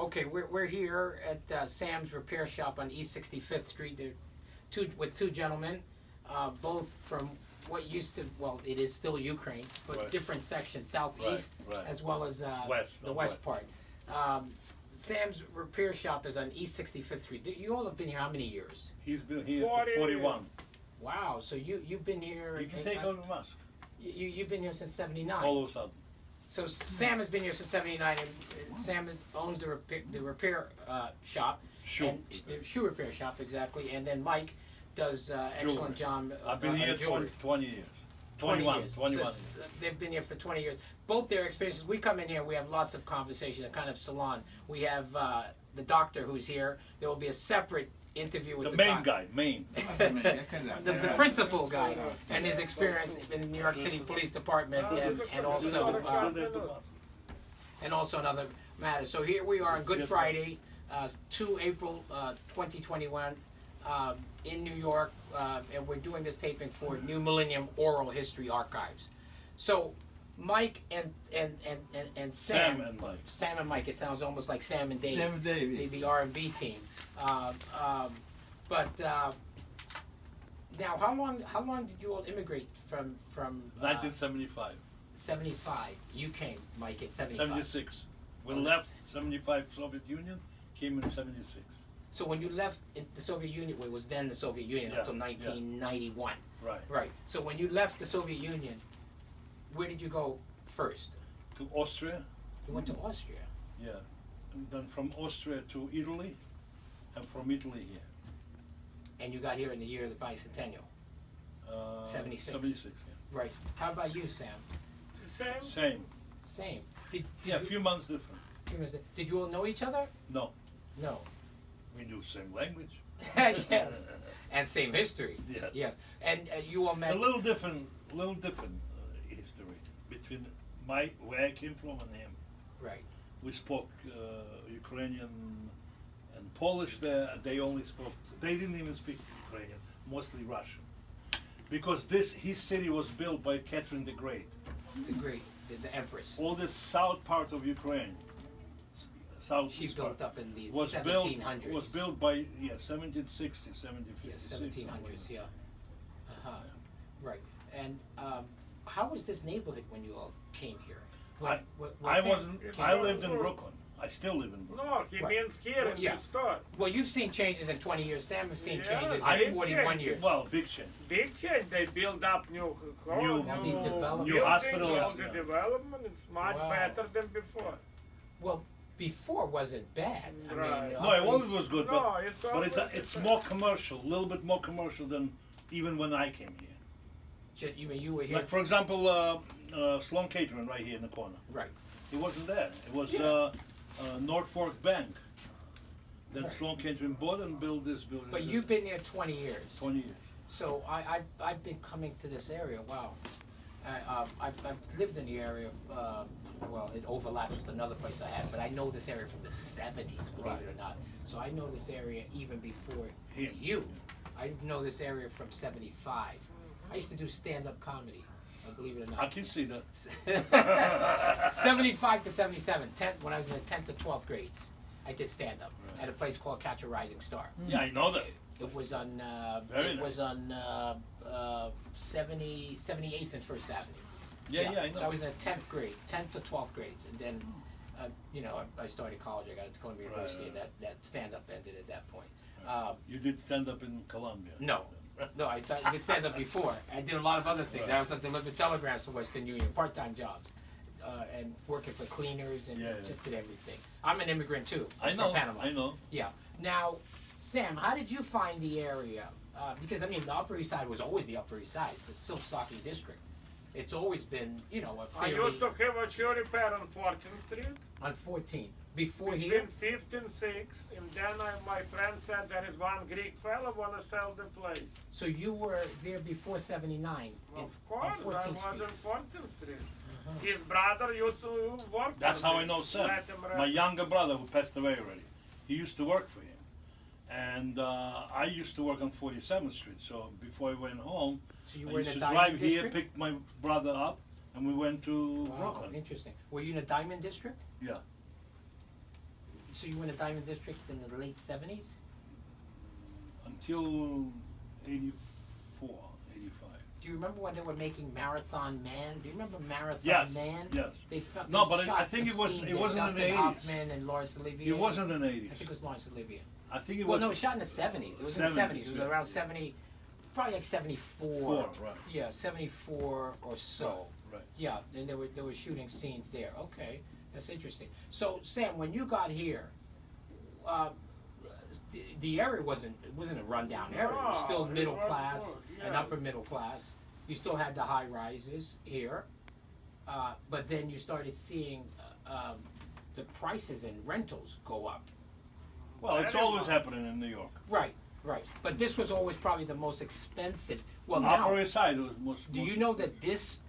Okay, we're here at Sam's Repair Shop on East 65th Street. There, two gentlemen, both from what used to, well, it is still Ukraine, but Right. different sections, southeast Right. as well as West, the west part. Sam's Repair Shop is on East 65th Street. You all have been here how many years? He's been here 40 for 41. Wow, so you've been here. You can take out the mask. You've been here since '79. All of a sudden. So Sam has been here since '79, and Sam owns the repair shop, Shoe and repair. the shoe repair shop exactly. And then Mike does excellent job. I've been here jewelry. 20 years. 20 21. years. 21 So years. they've been here for 20 years. Both their experiences. We come in here, we have lots of conversation, a kind of salon. We have the doctor who's here. There will be a separate interview with The the main guy, main. the principal guy, and his experience in the New York City Police Department, and also another matter. So here we are on Good Friday, 2 April 2021, in New York, and we're doing this taping for New Millennium Oral History Archives. So Mike and Sam, Sam and Mike. It sounds almost like Sam and Dave. Sam and Dave. The R&B team. But now, how long did you all immigrate from 1975. 75? You came, Mike, at 75. 76. We Oh, left 75 Soviet Union, came in 76. So when you left the Soviet Union, well, it was then the Soviet Union Yeah, until yeah. 1991. Right. Right. So when you left the Soviet Union, where did you go first? To Austria, You went to Austria. yeah. And then from Austria to Italy, and from Italy here. And you got here in the year of the bicentennial. 76. 76, yeah. Right. How about you, Sam? Same. Same. Same. Did Yeah, a you, few months different. did you all know each other? No, No. we knew same language. Yes. And same history. Yeah. Yes. And you all met. A little different history between where I came from and him. Right. We spoke Ukrainian and Polish there. They only spoke. They didn't even speak Ukrainian. Mostly Russian. Because his city was built by Catherine the Great. The great, the empress. All this south part of Ukraine, south. She built up in the was 1700s. was built by 1760, 1750. Yeah, 1700s. Yeah. Right. And how was this neighborhood when you all came here? When I Sam wasn't. came- I lived in Brooklyn. I still live in Brooklyn. No, he Right. means here in Yeah. the store. Well, you've seen changes in 20 years. Sam has seen Yeah, changes I in didn't 41 change. years. Well, big change. Big change. They build up new New- All these developments. New hospital, all yeah. the development. It's much Wow. better than before. Well, before wasn't bad. I Right. mean, No, it always was good, No, but it's it's always it's the more commercial, a little bit more commercial than even when I came here. You mean you were here? Like for example, Sloan Catering right here in the corner. Right. It wasn't there. It was Yeah. North Fork Bank. Then Right. Sloan Catering bought and built this building. But you've been here 20 years. 20 years. So I've been coming to this area. Wow. I've lived in the area. Well, it overlaps with another place I had, but I know this area from the 70s, believe it or not. So I know this area even before Here. you. I know this area from 75. I used to do stand-up comedy, believe it or not. I can see that. 75 to 77, when I was in the 10th to 12th grades. I did stand-up Right. at a place called Catch a Rising Star. Yeah, I know that. It was on Very it nice. was on 78th and First Avenue. Yeah, I know. So I was in the 10th grade, 10th to 12th grades, and then I started college. I got into Columbia Right, University, right. and that stand-up ended at that point. You did stand up in Columbia. No, I did stand up before. I did a lot of other things. Right. I also delivered telegrams for Western Union, part-time jobs, and working for cleaners, and Yeah. just did everything. I'm an immigrant too. I from know. Panama. I know. Yeah. Now, Sam, how did you find the area? Because I mean, the Upper East Side was always the Upper East Side. It's a silk stocking district. It's always been, a I fairly used to have a shoe repair on 14th Street. on 14th. Before here, Between 5th and 6th, and then my friend said there is one Greek fellow wanna sell the place. so you were there before '79. Of course, I 14th was Street. on 14th Street. His brother used to work. That's for how me. I know Sam. Let him My run. younger brother who passed away already. He used to work for him. And I used to work on 47th Street. So before I went home, So you I were in used the to Diamond drive here, District. pick my brother up, and we went to Wow, Brooklyn. interesting. Were you in the Diamond District? Yeah. So you were in the Diamond District in the late 70s? Until 84, 85. Do you remember when they were making Marathon Man? Do you remember Marathon Yes, Man? yes. They felt No, they but I shot think some it was- scenes it there. wasn't in the Dustin 80s. Hoffman and Laurence Olivier. It wasn't in the I 80s. think it was Laurence Olivier. I think it Well, was. no, it was shot in the 70s. It was in the 70s. It was yeah. around 70, probably like 74. Four, right. Yeah, 74 or so. Right. Yeah, and they were shooting scenes there. Okay, that's interesting. So Sam, when you got here, the area wasn't a rundown area. It was No, still it middle was class good, and yeah. upper middle class. You still had the high rises here, but then you started seeing the prices and rentals go up. Well, it's Very always much. happening in New York. Right, right. But this was always probably the most expensive. Well, Upper now, East Side was most. do you know that this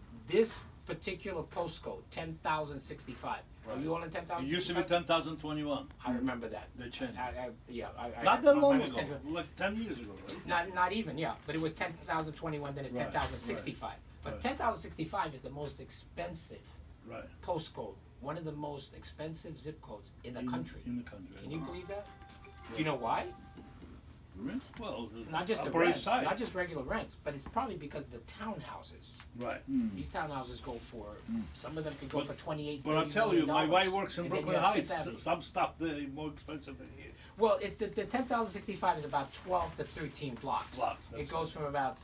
particular postcode, 10,065? Are Right. you all in It 10,065? used to be 10,021. I remember that. They changed. Not Not that long was ago, 10, like 10 years ago, right? not even, yeah. But it was 10,021. Then it's Right, 10,065. But right. 10,065 is the most expensive Right. postcode. One of the most expensive zip codes in the country. In the country. Can you believe that? Do you know why? Rents? Well, Not just the Upper East rents, Side. not just regular rents, but it's probably because of the townhouses. Right. These townhouses go for, some of them could go But- for 28, But I'll $30 tell you, my million. wife works in And then you Brooklyn have Heights. Fifth Avenue. Some stuff there is more expensive than here. Well, the 10,065 is about 12 to 13 blocks. Blocks, It that's goes from about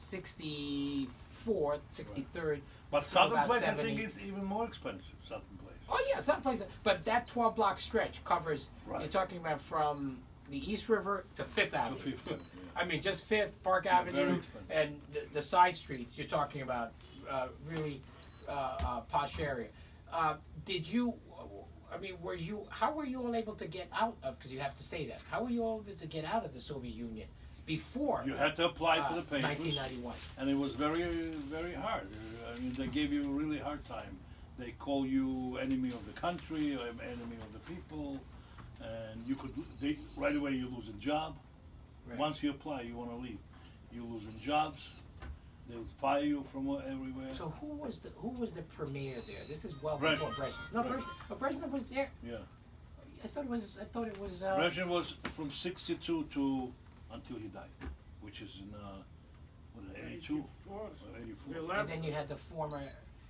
64th, 63rd. But to Southern about Place, 70. I think, is even more expensive. Southern Place. Oh yeah, some places. But that 12 block stretch covers. Right. You're talking about from the East River to Fifth Avenue. Fifth Avenue, yeah. I mean, just Fifth, Park Yeah, Avenue, very expensive. and the side streets. You're talking about really posh area. Did you? I mean, were you? How were you all able to get out of? Because you have to say that. How were you all able to get out of the Soviet Union before? You had to apply for the papers. 1991. And it was very, very hard. I mean, they gave you a really hard time. They call you enemy of the country or enemy of the people, and you could right away you lose a job. Right. Once you apply, you want to leave. You losing jobs. They'll fire you from everywhere. So who was the premier there? This is well Brezhnev. before Brezhnev. No, Brezhnev. Brezhnev was there. Yeah, I thought it was. Brezhnev was from '62 to until he died, which is in what, 82 or 84. And then you had the former.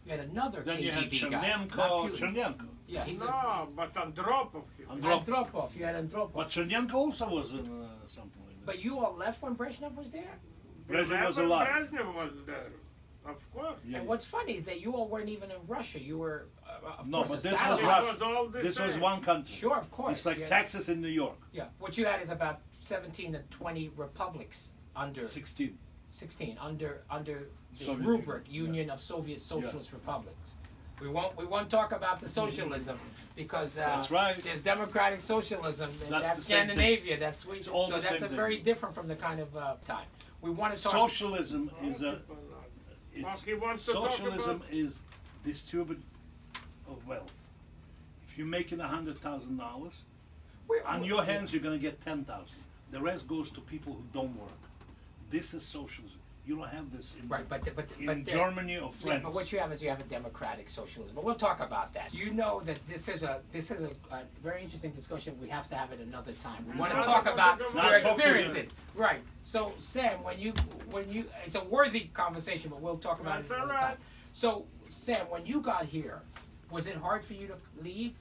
You had another Then you had KGB guy. not Chernenko. Putin. Chernenko. Yeah, he's No, but Andropov. Andropov. You had Andropov. But Chernenko also was in something like that. But you all left when Brezhnev was there. Brezhnev was Remember alive. Brezhnev was there, of course. Yeah. And what's funny is that you all weren't even in Russia. You were, of No, course, but a this was satellite. Russia. It was all the This was same. one country. Sure, of course. It's like yeah. Texas in New York. Yeah. What you had is about 17 to 20 republics under 16. 16 under this Soviet rubric, Union, Union of Soviet Socialist Republics. We won't talk about the socialism because That's right. there's democratic socialism and That's that's the same thing. Scandinavia, that's Sweden. It's all So the that's same a thing. very different from the kind of time. We want to talk. Socialism is a. People not. It's, Well, he wants to talk socialism about- is distribution of wealth. If you're making $100,000, We're- on your hands you're gonna get 10,000. The rest goes to people who don't work. This is socialism. You don't have this in, Right, but in the- Germany or Yeah, France. but what you have is you have a democratic socialism. But we'll talk about that. You know that this is a very interesting discussion. We have to have it another time. We want to Not talk about talk your about- experiences. Right. So Sam, when you it's a worthy conversation, but we'll talk about That's it another all time. right. So Sam, when you got here, was it hard for you to leave?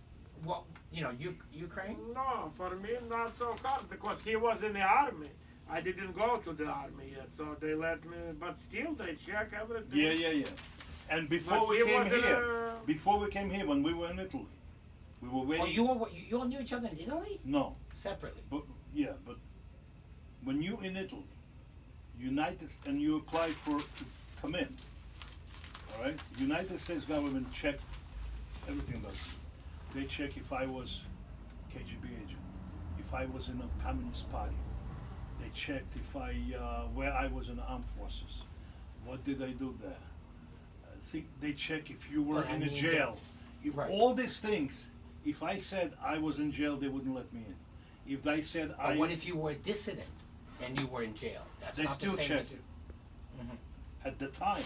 Well, Ukraine? No, for me not so hard because he was in the army. I didn't go to the army yet, so they let me. But still, they check everything. Yeah. And before But we he came was in here, a- when we were in Italy, we were waiting. Oh, you all knew each other in Italy? No, Separately. but when you in Italy, United, and you apply to come in, all right? United States government check everything about you. They check if I was KGB agent, if I was in a Communist Party. They checked if where I was in the armed forces. What did I do there? I think they check if you were But I in a mean, jail. If right. all these things, if I said I was in jail, they wouldn't let me in. If they said But what if you were a dissident and you were in jail? That's They not the still same check as it. At the time,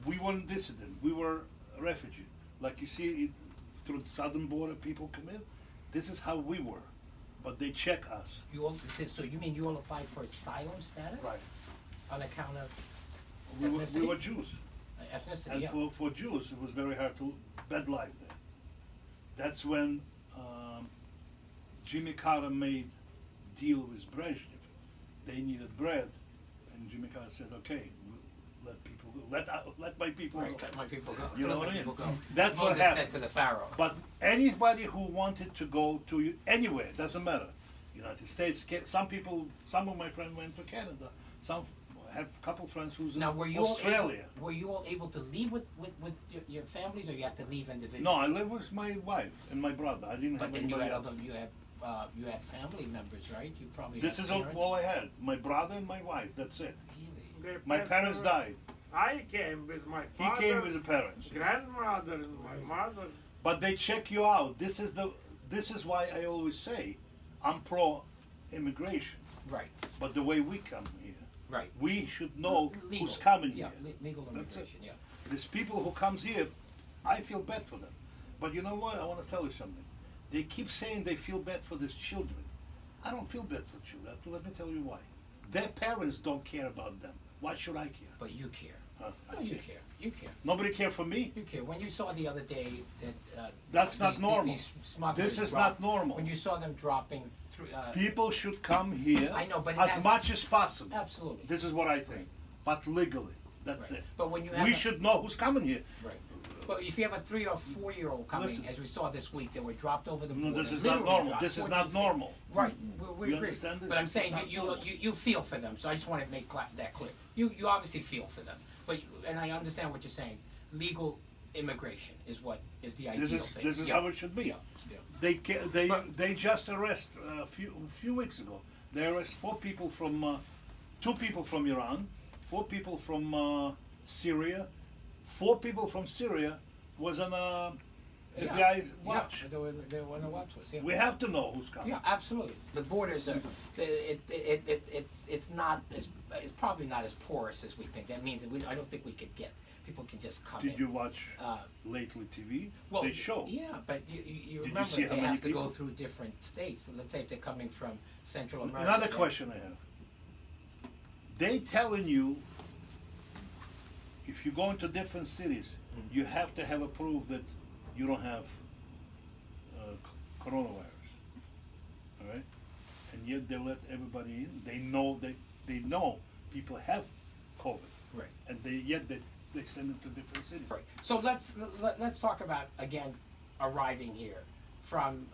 we weren't dissident. We were a refugee. Like you see, through the southern border, people come in. This is how we were, but they check us. You all, so you mean you all applied for asylum status? Right. On account of We ethnicity? were Jews, Ethnicity, and yeah. for Jews it was very hard to bed life there. That's when Jimmy Carter made deal with Brezhnev. They needed bread, and Jimmy Carter said, "Okay, we'll let people go. Let my people Right, go." let my people go. You know Let what my I mean? people go. That's what Moses happened. said to the Pharaoh. But anybody who wanted to go to anywhere, doesn't matter. United States, some people, some of my friends went to Canada. Some have a couple friends who's in Now, were you Australia. all able, were you all able to leave with your families, or you had to leave individually? No, I live with my wife and my brother. I didn't But have then you anybody had else. you had family members, right? You probably This had is all, parents. all I had. My brother and my wife. That's it. Really? Their My parents died. I came with my He father, came with the parents. grandmother, and my mother. But they check you out. This is why I always say, I'm pro immigration. Right, But the way we come here, right. we should know Legal. who's coming Yeah, here. legal That's it. immigration. Yeah. These people who comes here, I feel bad for them. But you know what? I want to tell you something. They keep saying they feel bad for these children. I don't feel bad for children. Let me tell you why. Their parents don't care about them. Why should I care? But you care. I No, you care. care. You care. Nobody care for me. You care. When you saw the other day that That's not these- normal. these smugglers This is drop- not normal. When you saw them dropping through, People should come here I know, but it as has- much as possible. absolutely. This is what I think. But legally, that's Right. it. But when you have We a- should know who's coming here. Right. But if you have a 3 or 4-year-old coming, Listen. as we saw this week, they were dropped over the No, border. this is not literally normal. dropped This is 14 not feet. normal. Right. We You agree. understand this? But I'm This is saying not normal. you feel for them. So I just want to make that clear. You obviously feel for them. But and I understand what you're saying. Legal immigration is what is the ideal thing. This is Yeah. how it should be. Yeah. Yeah. They just arrest a few weeks ago. They arrest 4 people from 2 people from Iran, 4 people from Syria, 4 people from Syria was on a FBI watch. Yeah, they were on the watch list. Yeah. We have to know who's coming. Yeah, absolutely. The borders are, it's not as, it's probably not as porous as we think. That means that I don't think we could get, people can just come in. Did you watch Uh, lately TV? Well, they show. Yeah, but you you remember see how they many have to go people? through different states. Let's say if they're coming from Central America. Another they- question I have. They telling you if you go into different cities, Mm-hmm. you have to have a proof that you don't have coronavirus. All right, and yet they let everybody in. They know people have COVID, Right. and yet they send them to different cities. Right. So let's talk about again arriving here from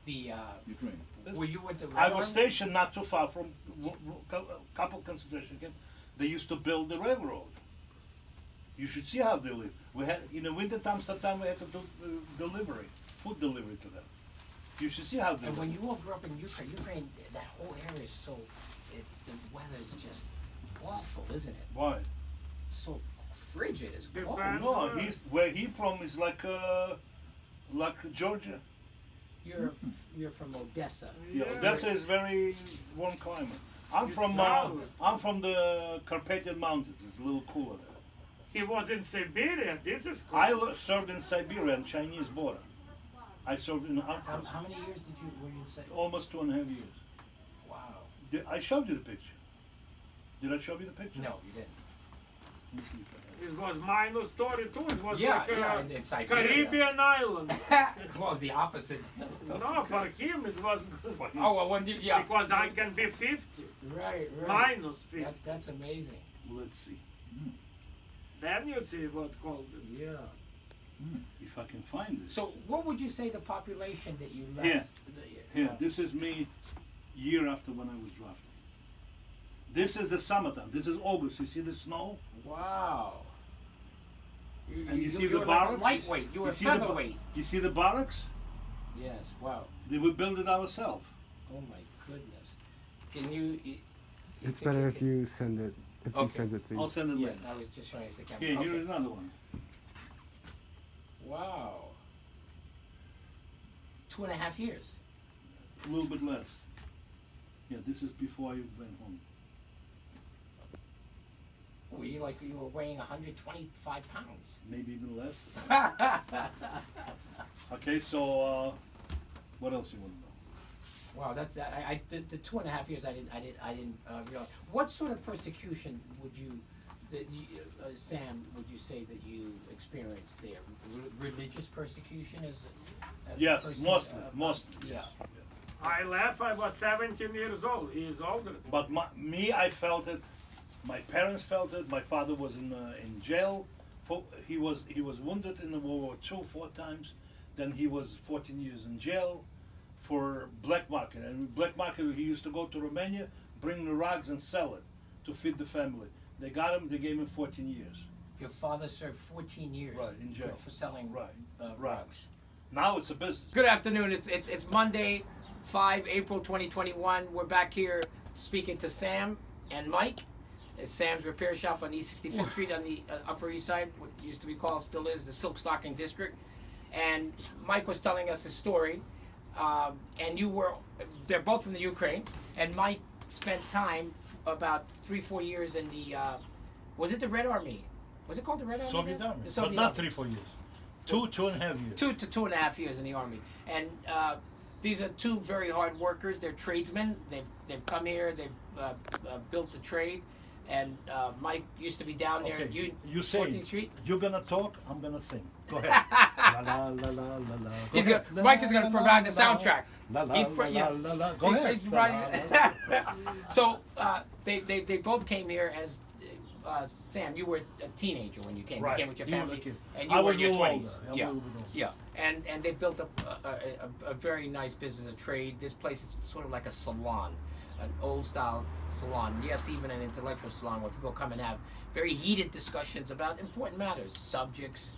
the. Ukraine. Were you with the? I Red was Army? stationed not too far from a couple concentration camps. They used to build the railroad. You should see how they live. We had in the wintertime. Sometimes we had to do delivery, food delivery to them. You should see how they And live. when you all grew up in Ukraine, that whole area is so, the weather is just awful, isn't it? Why? So frigid as Big well. band. No, where he from is like Georgia. You're from Odessa. Yeah, Yeah. Odessa is very warm climate. I'm It's from solid. I'm from the Carpathian Mountains. It's a little cooler there. He was in Siberia. This is cool. I served in Siberia and Chinese border. I served in How many years were you say? almost 2.5 years. Wow. I showed you the picture. Did I show you the picture? No, you didn't. Let me see if I have It was minus story too. It was Yeah, like yeah, a in Siberia. Caribbean island. Well, it's the opposite. No, for him it was good. it. Oh, well, when you, yeah. Because I can be 50, Right, right. minus 50. That's amazing. Let's see Then you see what called it. Yeah. if I can find this. So, what would you say the population that you left? Here. Here, uh, this is me year after when I was drafted. This is the summertime. This is August. You see the snow? Wow. And you see you the were barracks? like a lightweight. You were see the ba- featherweight. You see the barracks? Yes. Wow. We built it ourselves. Oh my goodness. Can you? It's think better you if can- you send it. If Okay. you send it to you. I'll send it Yes, later. I was just showing you the camera. Here, Okay. here is another one. Wow. 2.5 years. A little bit less. Yeah, this is before I went home. Were you like you were weighing 125 pounds? Maybe even less. Okay, so What else you want to know? Wow, that's the 2.5 years I didn't realize. What sort of persecution would you, Sam, would you say that you experienced there? Religious persecution as a Yes, person, mostly. yeah. I left, I was 17 years old. He is older than me. But I felt it. My parents felt it. My father was in jail. He was wounded in World War II 4 times. Then he was 14 years in jail for black market. And black market, he used to go to Romania, bring the rugs and sell it to feed the family. They got him. They gave him 14 years. Your father served 14 years Right, in jail. for selling Right. rugs. Now it's a business. Good afternoon. It's Monday, 5 April 2021. We're back here speaking to Sam and Mike. It's Sam's Repair Shop on East 65th Street on the Upper East Side, what used to be called, still is, the Silk Stocking District. And Mike was telling us his story. And they're both from the Ukraine. And Mike spent time, about 3-4 years in the, was it the Red Army? Was it called the Red Army? Soviet then? Army. The But Soviet not Army. 3-4 years. 2.5 years. 2 to 2.5 years in the Army. And these are two very hard workers. They're tradesmen. They've come here. They've built the trade. And Mike used to be down there. Okay, you 14th sing. Street. You're gonna talk. I'm gonna sing. Go ahead. La la la la la la. He's gonna, Mike is going to provide the soundtrack. La la He's la yeah. la la. Go He's- ahead. he's providing- So they both came here as Sam. You were a teenager when you came. Right. You came with your He was a family, kid. and you I were was in your a little 20s. older. I was Yeah, a little bit older. yeah. And they built a very nice business of trade. This place is sort of like a salon, an old style salon. Yes, even an intellectual salon where people come and have very heated discussions about important matters, subjects,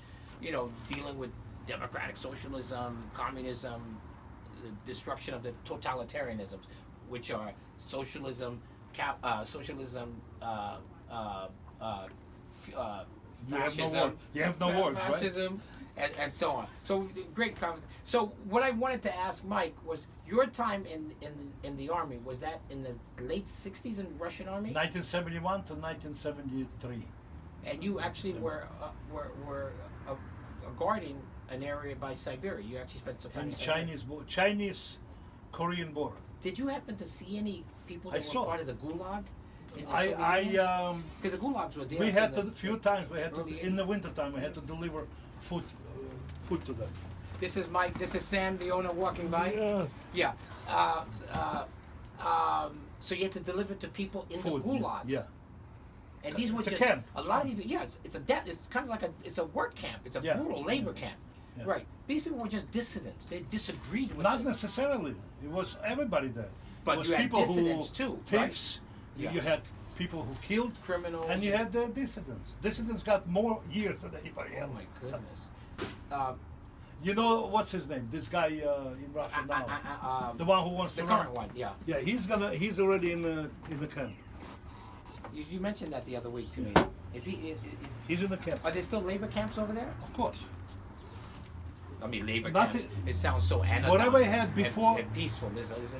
dealing with democratic socialism, communism, the destruction of the totalitarianisms, which are socialism, fascism. You have no words, right? Fascism, and so on. So great conversation. So what I wanted to ask Mike was your time in the army. Was that in the late '60s in the Russian army? 1971 to 1973. And you actually were guarding an area by Siberia. You actually spent some time In in Siberia. Chinese-Korean border. Did you happen to see any people I that were saw. part of the Gulag? Because the Gulags were there. We for had the to, few times, we had to, early in the winter time, we had to deliver food to them. This is Mike. This is Sam, the owner, walking by. Yes. Yeah. So you had to deliver to people in Food, the Gulag. yeah. And these were It's a just camp. a lot of these. Yeah, it's kind of like it's a work camp. It's a Yeah. brutal labor camp. Yeah. Right. These people were just dissidents. They disagreed with Not it. necessarily. It was everybody there. But it was you had people dissidents who too, right? thieves. Yeah. You had people who killed, Criminals. and you had the dissidents. Dissidents got more years than anybody Oh else. my goodness. You know what's his name? This guy in Russia now, the one who wants the to current run. one, yeah. Yeah, he's already in the camp. You mentioned that the other week to me. Is he? He's in the camp, Are there still labor camps over there? of course. I mean, labor Nothing- camps. It sounds so anodyne. Whatever you had and- before- and peaceful.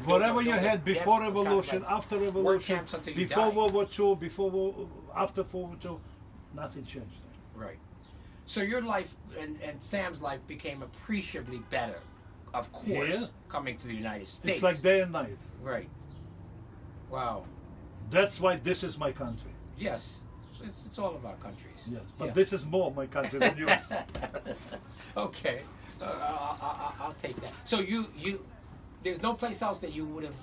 Whatever you had before revolution, like after work revolution, camps until you before die. World War II, after World War II, nothing changed. Right. So your life and Sam's life became appreciably better, of course, Yeah. coming to the United States. It's like day and night. Right. Wow. That's why this is my country. Yes. So it's all of our countries. Yes, but Yeah. this is more my country than yours. Okay. I'll take that. So there's no place else that you would have.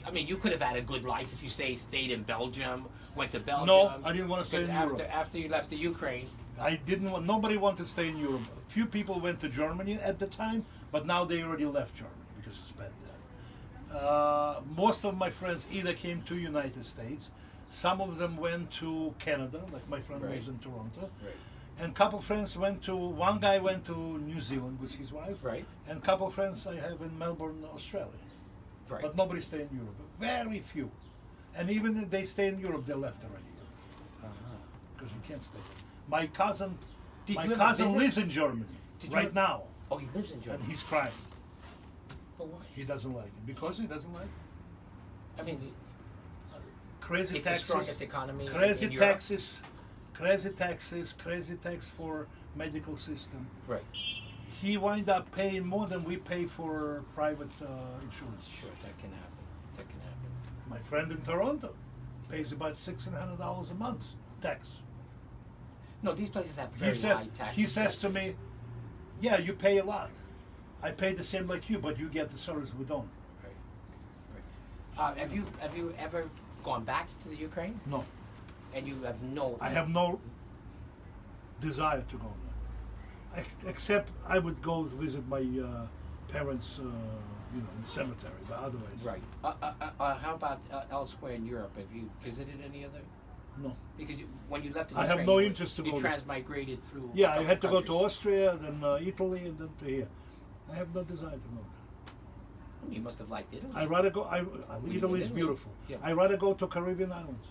I mean, you could have had a good life if you say stayed in Belgium, went to Belgium. No, I didn't want to stay because in after Europe. after you left the Ukraine. I didn't want. Nobody wanted to stay in Europe. A few people went to Germany at the time, but now they already left Germany because it's bad there. Most of my friends either came to United States, some of them went to Canada, like my friend Right. lives in Toronto, Right. and couple friends went to. One guy went to New Zealand with his wife, Right. and couple friends I have in Melbourne, Australia. Right. But nobody stay in Europe. Very few, and even if they stay in Europe, they left already because you can't stay. My cousin, Did my you ever cousin visit? lives in Germany Did you right ever- now, Oh, he lives in and Germany. he's crying. But why? He doesn't like it because he doesn't like I mean, crazy it's the taxes, strongest economy crazy in Europe. taxes, crazy tax for medical system. Right. he wind up paying more than we pay for private insurance. Sure, that can happen. That can happen. My friend in Toronto pays about $600 a month tax. No, these places have He very said, high taxes. he says to me, "Yeah, you pay a lot. I pay the same like you, but you get the service we don't." Right. Right. Have you ever gone back to the Ukraine? No, And you have no. I have no desire to go there. Except I would go visit my parents, in the cemetery, but otherwise, Right. How about elsewhere in Europe? Have you visited any other? no. Because when you left the I have Ukraine, no you- interest to you go there. transmigrated through. Yeah, I couple had to go to countries. Austria, then Italy, and then to here. I have no desire to go there. You must have liked Italy. I rather go. you Italy in is Italy? beautiful. Yeah. I rather go to Caribbean islands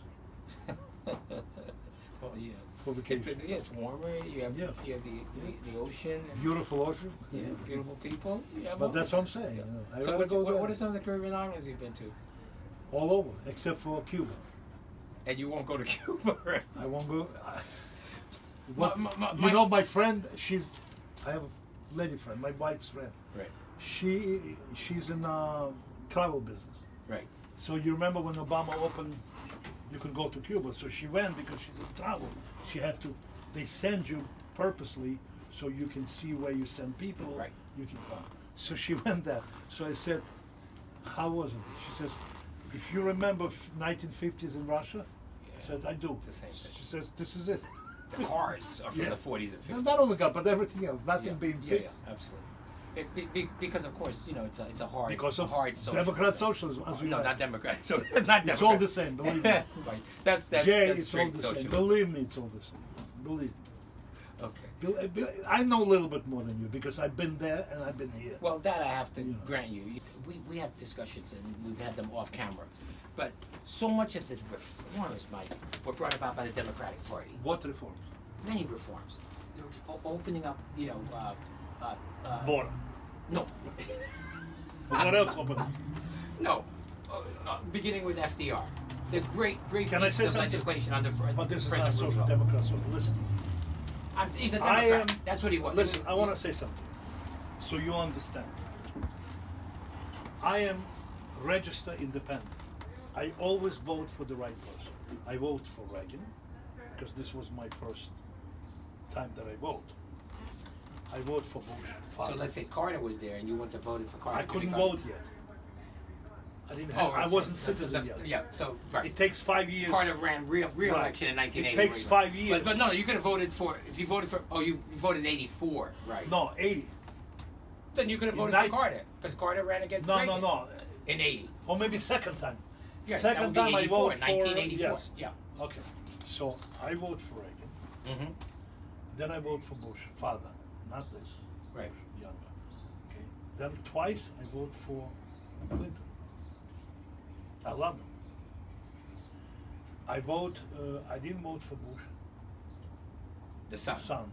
Well, yeah. for vacation. Yeah, it's warmer. You have Yeah. you have the ocean. And, Beautiful ocean. yeah, beautiful people. Yeah, But that's what I'm saying. I So rather go there. what are some of the Caribbean islands you've been to? All over, except for Cuba. And you won't go to Cuba, right? I won't go. My- You know, my friend. I have a lady friend, my wife's friend. Right, She's in travel business. right. So you remember when Obama opened, you could go to Cuba. So she went because she's in travel. She had to. They send you purposely so you can see where you send people. Right. You can. So she went there. So I said, "How was it?" She says, "If you remember 1950s in Russia," I said, "I do." It's the same thing. She says, "This is it." The cars are from Yeah. the 40s and 50s. And not only that, but everything else, nothing yeah. being yeah, fixed. yeah, absolutely. Because of course, it's a hard Because of hard socialist Democrat thing. socialism, as we No, know. not Democrat. So it's not Democrat. It's all the same, believe me. right. That's Jay, that's it's all straight the same. socialism. Believe me, it's all the same. Believe me. Okay. I know a little bit more than you because I've been there and I've been here. Well, that I have to You know. grant you. We have discussions and we've had them off camera, but so much of the reforms, Mike, were brought about by the Democratic Party. What reforms? Many reforms, opening up, Border. No, What else opened? no. Beginning with FDR, the great Can I pieces say of something? legislation under But this is not President social Roosevelt. Democrat. So listen, He's a I Democrat. am- That's what he was. listen. I want to say something, so you understand. I am registered independent. I always vote for the right person. I vote for Reagan because this was my first time that I vote. I vote for Bush. So father. let's say Carter was there and you went to vote for Carter. I couldn't Carter. vote yet. I didn't have. I right, wasn't so citizen that's- yet. Yeah, so right. It takes 5 years. Carter ran re-election in Right. 1980. It takes 5 years. But no, you could have voted for if you voted for. Oh, you voted in '84, right? No, 80. Then you could have In voted nine- for Carter because Carter ran against No, Reagan no, no. in '80. Or maybe second time. Yeah, that Second would be time I 84, vote for 1984. yes. Yeah. Okay. So I vote for Reagan. Mm-hmm. Then I vote for Bush, father, not this. Right. Bush, younger. Okay. Then twice I vote for Clinton. I love him. I didn't vote for Bush. The son. Son.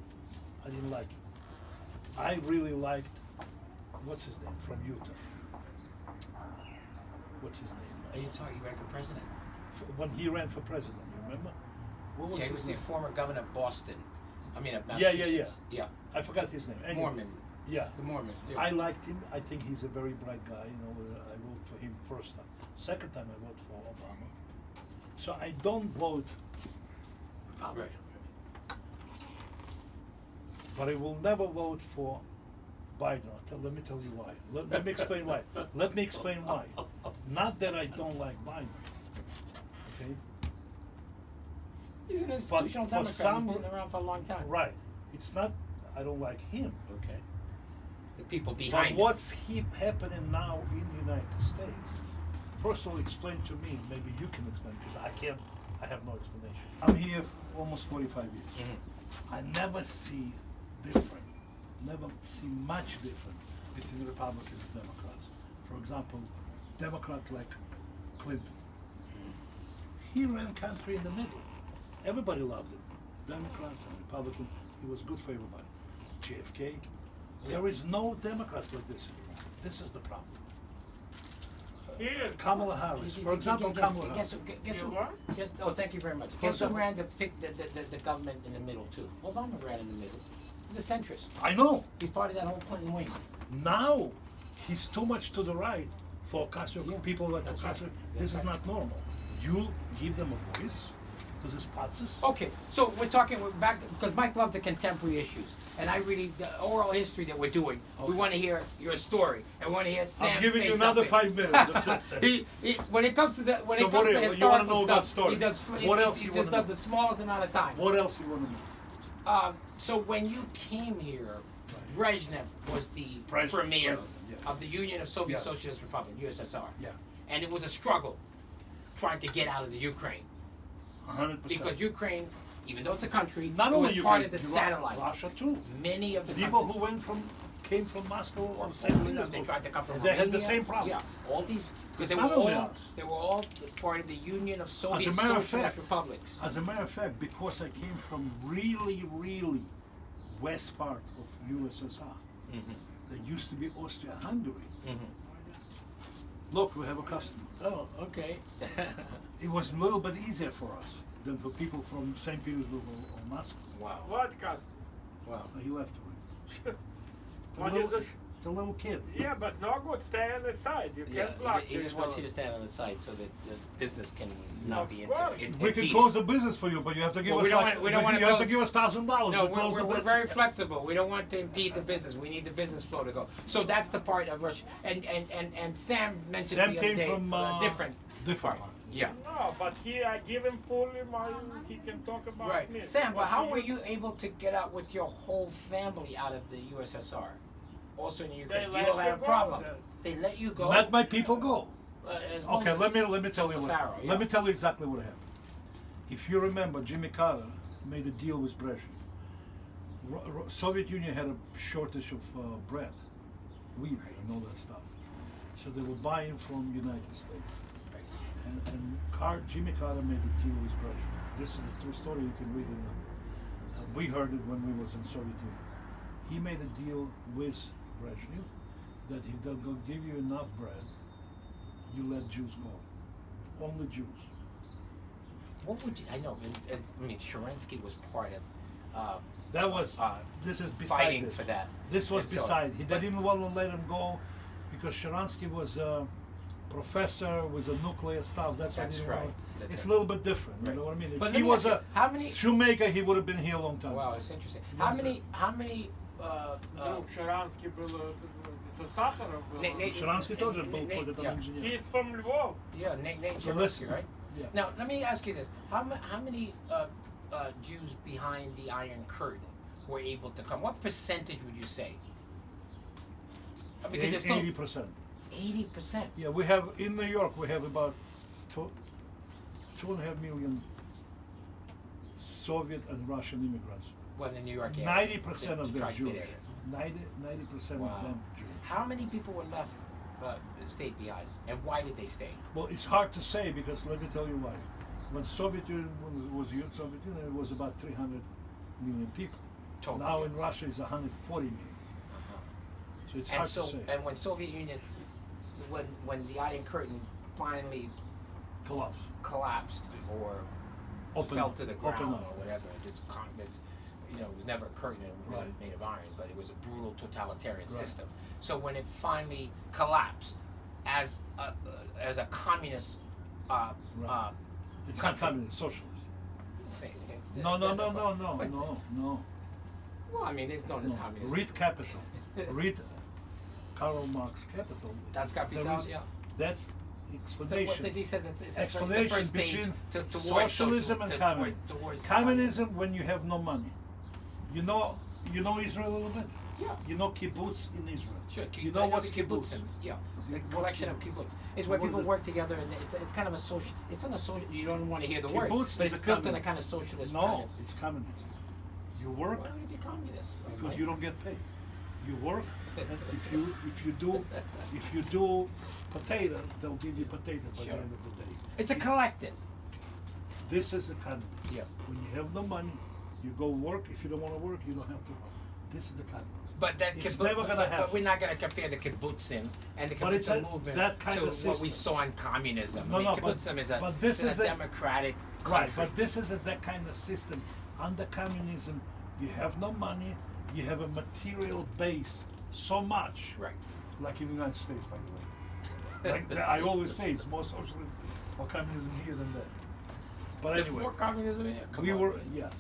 I didn't like him. I really liked, what's his name, from Utah. What's his Are name? you talking? You ran for president? When he ran for president, you remember? What was Yeah, he his was name? the former governor of Boston. I mean, of Yeah, yeah, Massachusetts. Yeah. I forgot his name. Anyway, Mormon. Yeah. The Mormon. Yeah. I liked him. I think he's a very bright guy. I voted for him first time. Second time I voted for Obama. So I don't vote Republican. Right. But I will never vote for Biden. Let me tell you why. Let me explain why. Let me explain why. Not that I don't like Biden. Okay? He's an institutional for Democrat. some- He's been around for a long time. Right. It's not I don't like him. Okay. The people But behind him. what's happening now in the United States? First of all, explain to me. Maybe you can explain because I can't. I have no explanation. I'm here for almost 45 years. Mhm. I never see different. Never see much different between Republicans and Democrats. For example, Democrat like Clinton. He ran country in the middle. Everybody loved him. Democrat and Republican. He was good for everybody. JFK. There is no Democrats like this anymore. This is the problem. Here, Kamala Harris, for example, Kamala Harris. Guess You who? what? Oh, thank you very much. For Guess who example- ran the government in the middle too? Obama ran in the middle. He's a centrist. I know. He's part of that whole Clinton wing. Now, he's too much to the right for Ocasio, Yeah. people like That's Ocasio. right. This That's is not normal. You give them a voice to this patsis. Okay, so we're back because Mike loved the contemporary issues, and I really the oral history that we're doing. We Okay. want to hear your story, and we want to hear Sam I'm giving say you another something. 5 minutes. That's it. When it comes to the So what to else? You wanna historical know about stuff, story? he does. What he, else he you just wanna does know? the smallest amount of time. What else you want to know? So when you came here, Brezhnev was the Brezhnev, premier yeah. of the Union of Soviet Yes. Socialist Republic, USSR, Yeah, and it was a struggle trying to get out of the Ukraine 100%. because Ukraine, even though it's a country, not it only was you part of the satellite. Russia too. Many of the People countries, who came from Moscow or or St. Poland, they Petersburg. tried to come from They had the Romania. same problem. Yeah, all these because they It's were not only all us. they were all part of the Union of Soviet matter of Socialist fact- Republics. As a matter of fact, because I came from really, really west part of USSR, that used to be Austria-Hungary. Look, we have a customer. Oh, okay. It was a little bit easier for us than for people from St. Petersburg or Moscow. Wow. What custom? Wow. He left already. What is this? It's a little kid. Yeah, but no good. Stay on the side. You Yeah, can't block he just people. wants you to stand on the side so that the business can not Of be course. impeded. We can close the business for you, but you have to give Well, us we don't like, want- we don't wanna you have to close- give us $1,000. No, to close the we're business. very flexible. We don't want to impede the business. We need the business flow to go. So that's the part of Russia. And Sam mentioned Sam the other came day from different different part. part. Yeah. No, but I give him fully my. He can talk about Right. me. Sam, but What how he- were you able to get out with your whole family out of the USSR? Also in They Ukraine, you let don't you have a go problem. then. They let you go. Let my people go. As Okay, Moses let me tell you told what. the Pharaoh, yeah. Let me tell you exactly what happened. If you remember, Jimmy Carter made a deal with Brezhnev. Soviet Union had a shortage of bread, wheat, and all that stuff. So they were buying from United States. And Jimmy Carter made a deal with Brezhnev. This is a true story. You can read it. We heard it when we was in Soviet Union. He made a deal with Brezhnev that they'll go give you enough bread. You let Jews go. Only Jews. What would you? I know. I mean, Sharansky was part of That was. Uh, This is beside fighting this. for that. This was And so- beside. They but- didn't want to let him go because Sharansky was a professor with the nuclear stuff. That's why they That's didn't right. want. That's It's right. a little bit different. Right. You know what I mean? If But let he me was ask a you, how many- shoemaker, he would have been here a long time. Wow, it's interesting. Yeah. How many? Друг Шаранский был, это Сахаров был. Sharansky тоже был Nate- какой-то yeah. там инженер. He's from Lvov. Yeah, Nate So Sharansky, listen, right? yeah. Now, let me ask you this: how many Jews behind the Iron Curtain were able to come? What percentage would you say? Because it's still 80%. 80%. Yeah, we have in New York. We have about 2.5 million Soviet and Russian immigrants. Well, in New York, 90% of them tri-state Jewish. area. 90% Wow. of them Jewish. How many people were left, stayed behind, and why did they stay? Well, it's hard to say because let me tell you why. When Soviet Union was Soviet Union, it was about 300 million people. Totally. Now in Russia, it's 140 million. Uh-huh. So it's And hard so, to say. and when Soviet Union, when the Iron Curtain finally Collapse. collapsed or Open fell up, to the ground open up. or whatever, it was never a curtain, it was Right. made of iron, but it was a brutal totalitarian Right. system. So when it finally collapsed as a communist Right. It's not country. communist, socialist. say- No, but- no. Well, I mean, it's known as No. communist. Read Capital. Read Karl Marx Capital. Das There Kapital, is- yeah. That's So what explanation. does he says it's the Explanation first stage between towards socialism and communism. towards Communism when you have no money. You know Israel a little bit? Yeah. You know kibbutz in Israel. Sure, You know what's the kibbutz? Yeah, the What's collection of kibbutz? kibbutz. It's where What people is it? work together, and it's kind of a social. It's not a social. You don't want to hear the word, Kibbutz but is it's a built in a communist. kind of socialist. No, kind of, it's communism. You work why would it be communist? because Right? you don't get paid. You work, and if you do potato, they'll give you potato by Sure. the end of the day. It's a collective. This is economy. Yeah. When you have no money, you go work. If you don't want to work, you don't have to work. This is the economy. But that It's kibbutz, never gonna but happen. we're not going to compare the kibbutzim and the But it's kibbutz a- movement that kind to of what we system. saw in communism. No, I mean, no, but- kibbutzim is a, but this it's is a a- democratic Right, country. but this is that kind of system. Under communism, you have no money, you have a material base so much, Right. like in the United States, by the way. I always say it's more socialism or communism here than there. But There's anyway, more communism here. Come we on, were man. yes,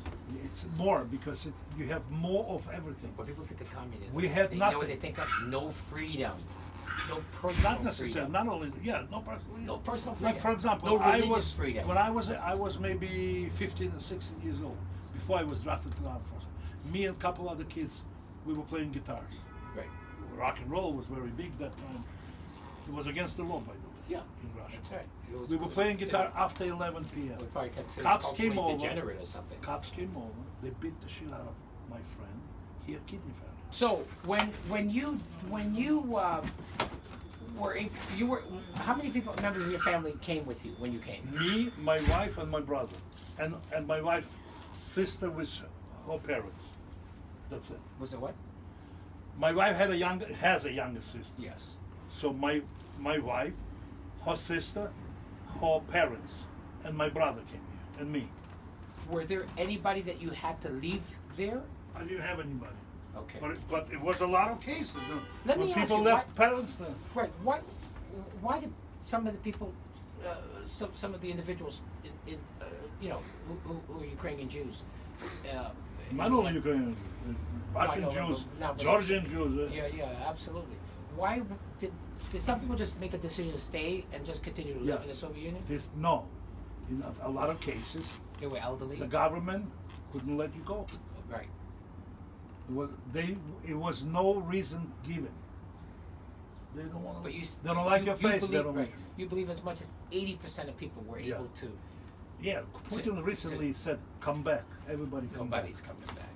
it's more because you have more of everything. When people think of communism, We had they know what nothing. they think of? No freedom. No personal Not necessarily. freedom. Not only no personal. No personal freedom. Like for example, no I religious was freedom. when I was maybe 15 or 16 years old before I was drafted to the armed forces. Me and a couple other kids, we were playing guitars. Right. Rock and roll was very big that time. It was against the law, by the way. Yeah. In Russia. That's right. It was- We were playing it's guitar a- after 11 p.m. We probably kept saying Cops culturally came over. degenerate or something. Cops came over. They beat the shit out of my friend. He had kidney failure. So when you were how many people members of your family came with you when you came? Me, my wife, and my brother, and my wife's sister with her parents. That's it. Was it what? My wife has a younger sister. Yes. So my wife, her sister, her parents, and my brother came here, and me. Were there anybody that you had to leave there? I didn't have anybody. Okay. But it was a lot of cases. Let when me ask people you, left parents there. Right. Why did some of the people, some of the individuals in who are Ukrainian Jews? Not only Ukrainian, Russian no, Jews, no, but- Georgian Jews. Yeah, absolutely. Why did some people just make a decision to stay and just continue to live Yeah. in the Soviet Union? No, in a lot of cases, They were elderly. the government couldn't let you go. Right. It was no reason given. They don't want to. But They don't like your face. Believe, They don't right. like You believe as much as 80% of people were Yeah. able to. Yeah, Putin recently said, "Come back, everybody come Nobody's coming back.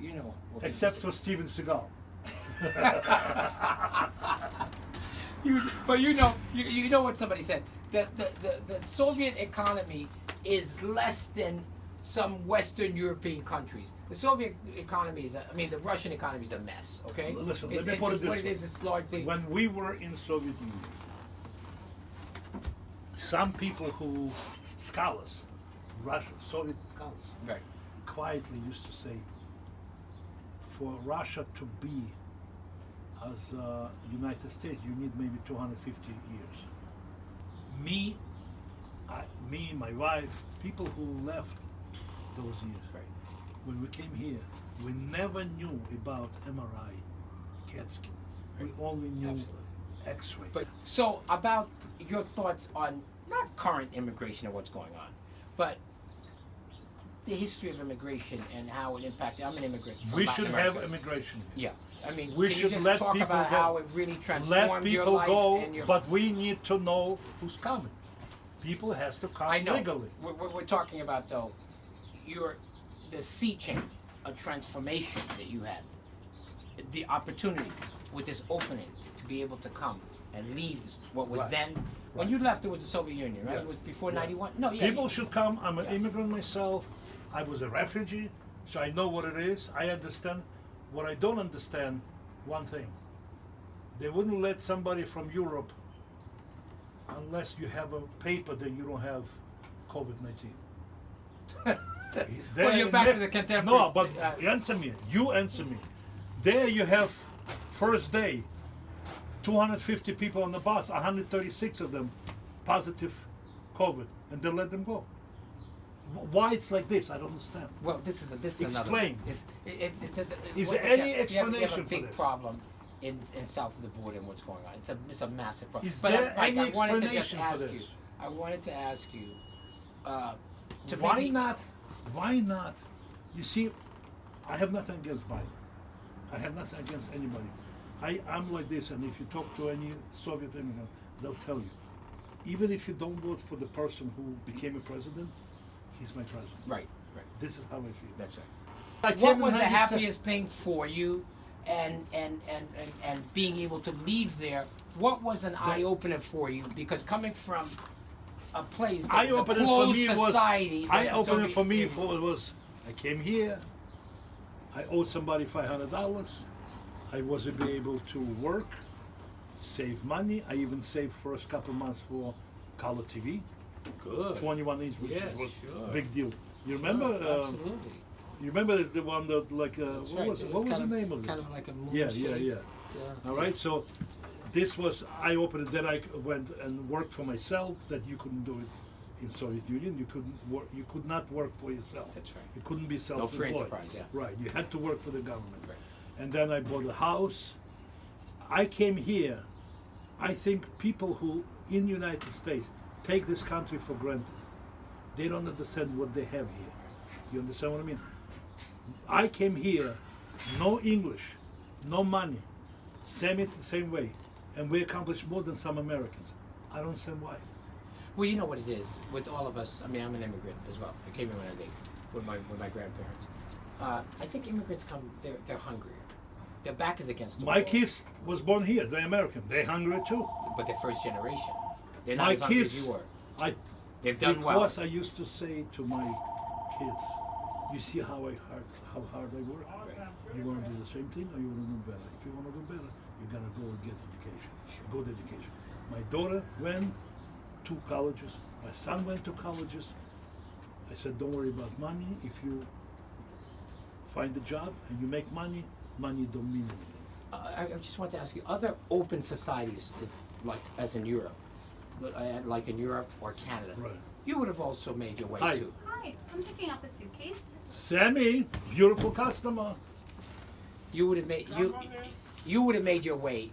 You know. what back." Except people for Steven Seagal. But you know what somebody said. The Soviet economy is less than some Western European countries. The Soviet economy is, the Russian economy is a mess. Okay. Listen, let It's- me put it it's this what way. it is. It's largely. When we were in Soviet Union, some people who scholars, Russian Soviet scholars, Right. quietly used to say, for Russia to be as United States, you need maybe 250 years. Me, my wife, people who left those years, Right. when we came here, we never knew about MRI, CAT scan. We only knew Absolutely. X-ray. But so about your thoughts on not current immigration and what's going on, but the history of immigration and how it impacted. I'm an immigrant. From we Latin should America. have immigration. Yeah, We can should you just let talk people about go. how it really transformed Let your people life go, and your. but we need to know who's coming. People has to come I know. legally. We're talking about though, the sea change, a transformation that you had, the opportunity with this opening to be able to come and leave what was Right. then. When Right. you left, it was the Soviet Union, right? Yeah. It was before Yeah. '91. No, yeah. People should come. I'm an Yeah. immigrant myself. I was a refugee, so I know what it is. I understand. What I don't understand, one thing. They wouldn't let somebody from Europe unless you have a paper that you don't have COVID-19. Well, you're back to the contemporary. No, but answer me. You answer me. There you have first day, 250 people on the bus, 136 of them positive COVID, and they let them go. Why it's like this? I don't understand. Well, this is another. Explain. Is what- there any you have a explanation for big this? problem in south of the border and what's going on. It's a massive problem. Is But there Mike, any I wanted to just explanation for ask this? you. I wanted to ask you. To Why maybe- not? Why not? You see, I have nothing against Biden. I have nothing against anybody. I'm like this, and if you talk to any Soviet immigrant, they'll tell you. Even if you don't vote for the person who became a president, he's my president. Right. This is how I feel. That's right. I What came was in the 97 happiest thing for you, and being able to leave there? What was an eye opener for you? Because coming from a place that Eye was a opening for closed me was. society. Eye that opening Soviet for me Union- was. I came here. I owed somebody $500. I wasn't able to work, save money. I even saved first couple months for color TV, Good. 21 inch, which Yes, was sure. a big deal. You remember? Absolutely. You remember the one that like That's what right. was It what was kind the name of it? Kind of like a moon Yeah, shape. yeah. All right, so this was I opened it. Then I went and worked for myself. That you couldn't do it in Soviet Union. You couldn't work. You could not work for yourself. That's right. You couldn't be No self-employed. free enterprise, yeah. Right. You had to work for the government. Right. And then I bought a house. I came here. I think people who in United States take this country for granted. They don't understand what they have here. You understand what I mean? I came here, no English, no money, same way, and we accomplished more than some Americans. I don't understand why. Well, you know what it is with all of us. I mean, I'm an immigrant as well. I came here when I was 8 with my grandparents. I think immigrants come. They're hungrier. Their back is against the My wall. kids was born here. They're American. They're hungry too. But they're first generation. They're not My as hungry as kids, you were. I They've done well. because I used to say to my kids, "You see how hard I work. You want to do the same thing, or you want to do better? If you want to do better, you gotta go and get education, good education." My daughter went to colleges. My son went to colleges. I said, "Don't worry about money. If you find a job and you make money, money don't mean anything." I just want to ask you, other open societies, like as in Europe, like in Europe or Canada, Right. you would have also made your way Hi. too. Hi, I'm picking up a suitcase. Sammy, beautiful customer. You would have made you would have made your way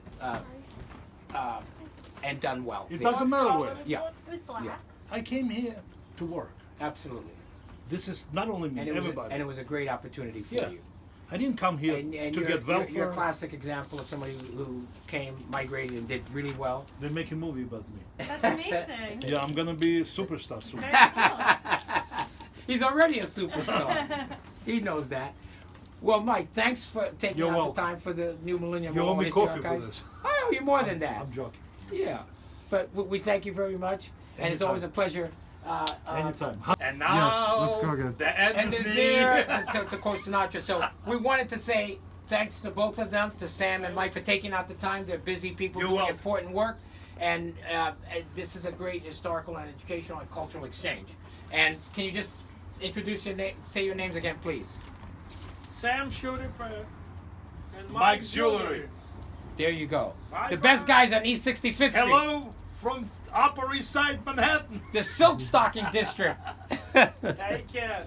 and done well. It there. doesn't matter where. Yeah, It was black. Yeah. I came here to work. absolutely. This is not only me, And it was everybody. and it was a great opportunity for Yeah. you. I didn't come here And to you're, get welfare. you're a classic example of somebody who came, migrated, and did really well. They make a movie about me. That's amazing. Yeah, I'm gonna be a superstar soon. Very cool. He's already a superstar. He knows that. Well, Mike, thanks for taking You're out welcome. the time for the New Millennium You owe Oral me History coffee for Archives. this. I owe you more than that. I'm joking. Yeah, but we thank you very much, and it's Anytime. always a pleasure. Anytime. And Yes, now let's go again. the end And is then near. there, to quote Sinatra. So we wanted to say thanks to both of them, to Sam and Mike, for taking out the time. They're busy people You're doing welcome. important work, and this is a great historical and educational and cultural exchange. And can you just introduce your name, say your names again, please? Sam Shuriper and Mike's Jewelry. There you go. Bye The bye. best guys on East 65th Street. Hello from Upper East Side, Manhattan. The Silk Stocking District. Take care.